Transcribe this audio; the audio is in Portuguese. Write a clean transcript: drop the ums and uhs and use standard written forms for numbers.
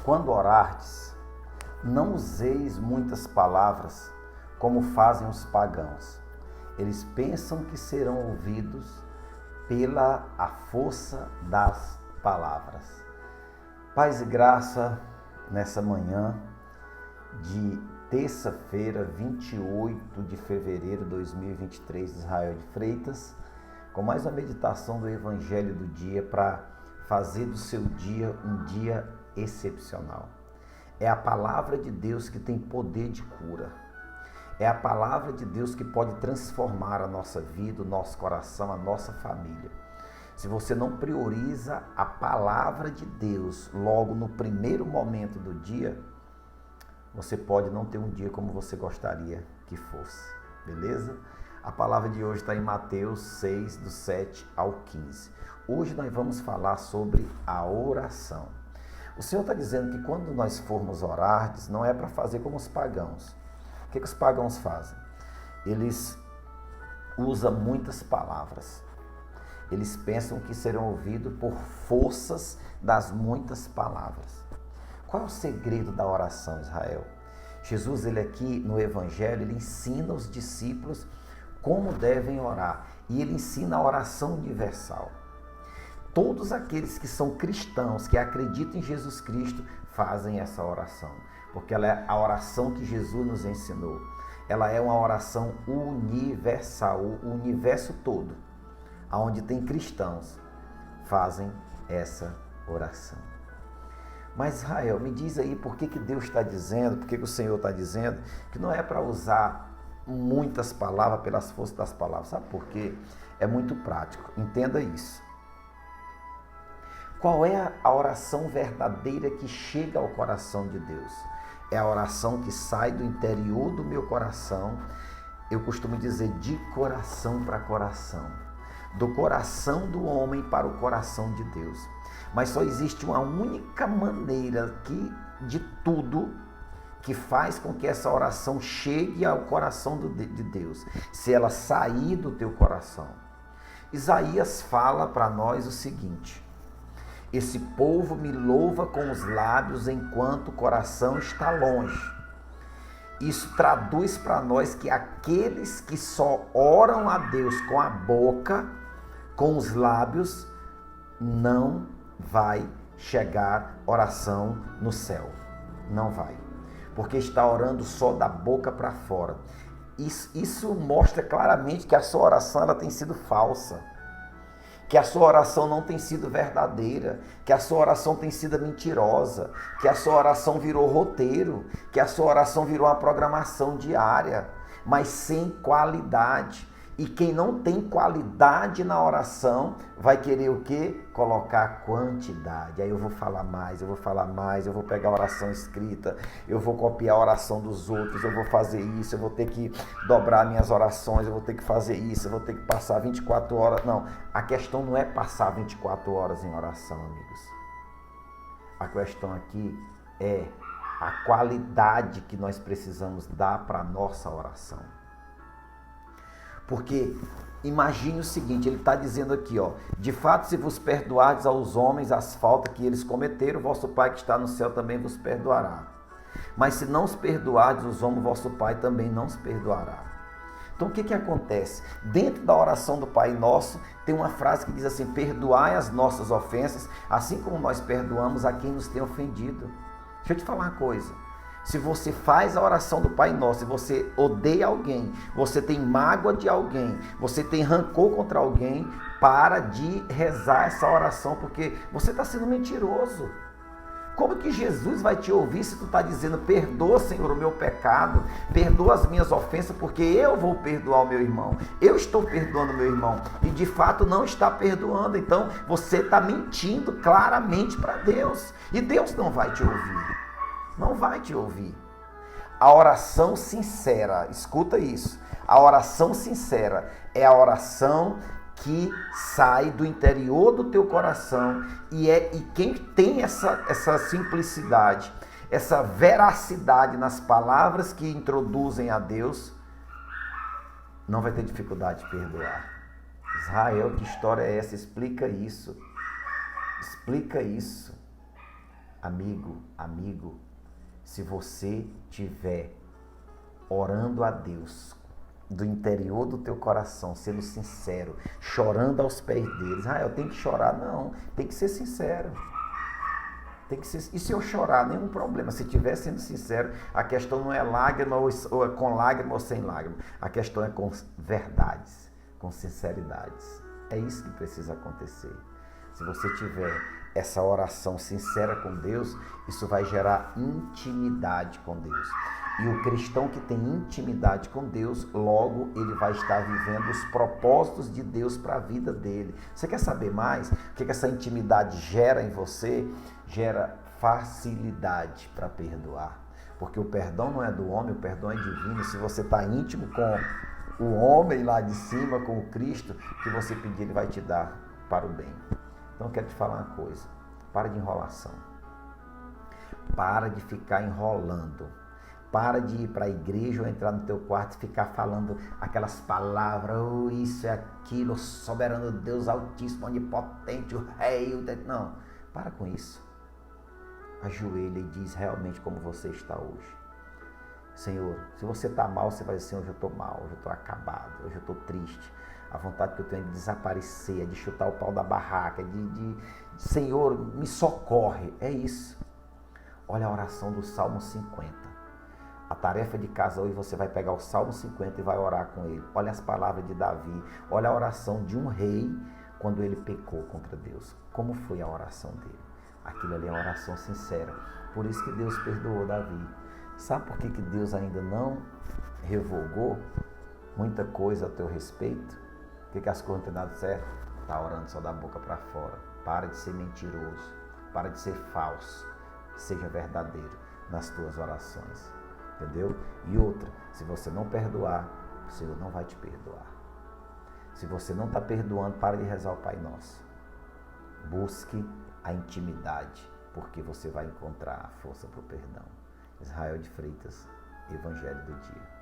Quando orardes, não useis muitas palavras, como fazem os pagãos. Eles pensam que serão ouvidos pela a força das palavras. Paz e graça nessa manhã de terça-feira, 28 de fevereiro de 2023, Israel de Freitas, com mais uma meditação do Evangelho do dia para fazer do seu dia um dia excepcional. É a palavra de Deus que tem poder de cura. É a palavra de Deus que pode transformar a nossa vida, o nosso coração, a nossa família. Se você não prioriza a palavra de Deus logo no primeiro momento do dia, você pode não ter um dia como você gostaria que fosse, beleza? A palavra de hoje está em Mateus 6, do 7 ao 15. Hoje nós vamos falar sobre a oração. O Senhor está dizendo que quando nós formos orar, não é para fazer como os pagãos. O que os pagãos fazem? Eles usam muitas palavras. Eles pensam que serão ouvidos por forças das muitas palavras. Qual é o segredo da oração, Israel? Jesus, ele aqui no Evangelho, ele ensina os discípulos como devem orar. E ele ensina a oração universal. Todos aqueles que são cristãos, que acreditam em Jesus Cristo, fazem essa oração. Porque ela é a oração que Jesus nos ensinou. Ela é uma oração universal, o universo todo, onde tem cristãos, fazem essa oração. Mas Israel, me diz aí por que Deus está dizendo, por que o Senhor está dizendo, que não é para usar muitas palavras pelas forças das palavras. Sabe por quê? É muito prático, entenda isso. Qual é a oração verdadeira que chega ao coração de Deus? É a oração que sai do interior do meu coração, eu costumo dizer de coração para coração, do coração do homem para o coração de Deus. Mas só existe uma única maneira de tudo que faz com que essa oração chegue ao coração de Deus, se ela sair do teu coração. Isaías fala para nós o seguinte: esse povo me louva com os lábios enquanto o coração está longe. Isso traduz para nós que aqueles que só oram a Deus com a boca, com os lábios, não vai chegar oração no céu. Não vai. Porque está orando só da boca para fora. Isso mostra claramente que a sua oração ela tem sido falsa. Que a sua oração não tem sido verdadeira, que a sua oração tem sido mentirosa, que a sua oração virou roteiro, que a sua oração virou uma programação diária, mas sem qualidade. E quem não tem qualidade na oração vai querer o quê? Colocar quantidade. Aí eu vou falar mais, eu vou pegar a oração escrita, eu vou copiar a oração dos outros, eu vou fazer isso, eu vou ter que dobrar minhas orações, eu vou ter que fazer isso, eu vou ter que passar 24 horas. Não, a questão não é passar 24 horas em oração, amigos. A questão aqui é a qualidade que nós precisamos dar para a nossa oração. Porque imagine o seguinte, ele está dizendo aqui, ó: de fato, se vos perdoardes aos homens as faltas que eles cometeram, vosso Pai que está no céu também vos perdoará. Mas se não os perdoardes os homens, vosso Pai também não os perdoará. Então o que acontece? Dentro da oração do Pai Nosso, tem uma frase que diz assim: perdoai as nossas ofensas, assim como nós perdoamos a quem nos tem ofendido. Deixa eu te falar uma coisa. Se você faz a oração do Pai Nosso, se você odeia alguém, você tem mágoa de alguém, você tem rancor contra alguém, para de rezar essa oração, porque você está sendo mentiroso. Como que Jesus vai te ouvir se tu está dizendo: perdoa, Senhor, o meu pecado, perdoa as minhas ofensas, porque eu vou perdoar o meu irmão, eu estou perdoando o meu irmão, e de fato não está perdoando. Então você está mentindo claramente para Deus, e Deus não vai te ouvir. Não vai te ouvir. A oração sincera, escuta isso, a oração sincera é a oração que sai do interior do teu coração e quem tem essa simplicidade, essa veracidade nas palavras que introduzem a Deus, não vai ter dificuldade de perdoar. Israel, que história é essa? Explica isso. Explica isso. amigo, se você tiver orando a Deus do interior do teu coração, sendo sincero, chorando aos pés deles, eu tenho que chorar, não, tem que ser sincero. Tem que ser, e se eu chorar, nenhum problema. Se estiver sendo sincero, a questão não é lágrima ou é com lágrima ou sem lágrima. A questão é com verdades, com sinceridades. É isso que precisa acontecer. Se você tiver essa oração sincera com Deus, isso vai gerar intimidade com Deus. E o cristão que tem intimidade com Deus, logo ele vai estar vivendo os propósitos de Deus para a vida dele. Você quer saber mais? O que essa intimidade gera em você? Gera facilidade para perdoar. Porque o perdão não é do homem, o perdão é divino. Se você está íntimo com o homem lá de cima, com o Cristo, o que você pedir, ele vai te dar para o bem. Então eu quero te falar uma coisa. Para de enrolação. Para de ficar enrolando. Para de ir para a igreja ou entrar no teu quarto e ficar falando aquelas palavras, isso é aquilo, o soberano Deus Altíssimo, onipotente, o rei, não. Para com isso. Ajoelha e diz realmente como você está hoje. Senhor, se você está mal, você vai dizer, Senhor, hoje eu estou mal, hoje eu estou acabado, hoje eu estou triste. A vontade que eu tenho é de desaparecer, é de chutar o pau da barraca, Senhor, me socorre. É isso. Olha a oração do Salmo 50. A tarefa de casa hoje você vai pegar o Salmo 50 e vai orar com ele. Olha as palavras de Davi. Olha a oração de um rei quando ele pecou contra Deus. Como foi a oração dele? Aquilo ali é uma oração sincera. Por isso que Deus perdoou Davi. Sabe por que Deus ainda não revogou muita coisa a teu respeito? Por que as coisas não têm dado certo? Está orando só da boca para fora. Para de ser mentiroso. Para de ser falso. Seja verdadeiro nas tuas orações. Entendeu? E outra, se você não perdoar, o Senhor não vai te perdoar. Se você não está perdoando, para de rezar o Pai Nosso. Busque a intimidade, porque você vai encontrar a força para o perdão. Israel de Freitas, Evangelho do Dia.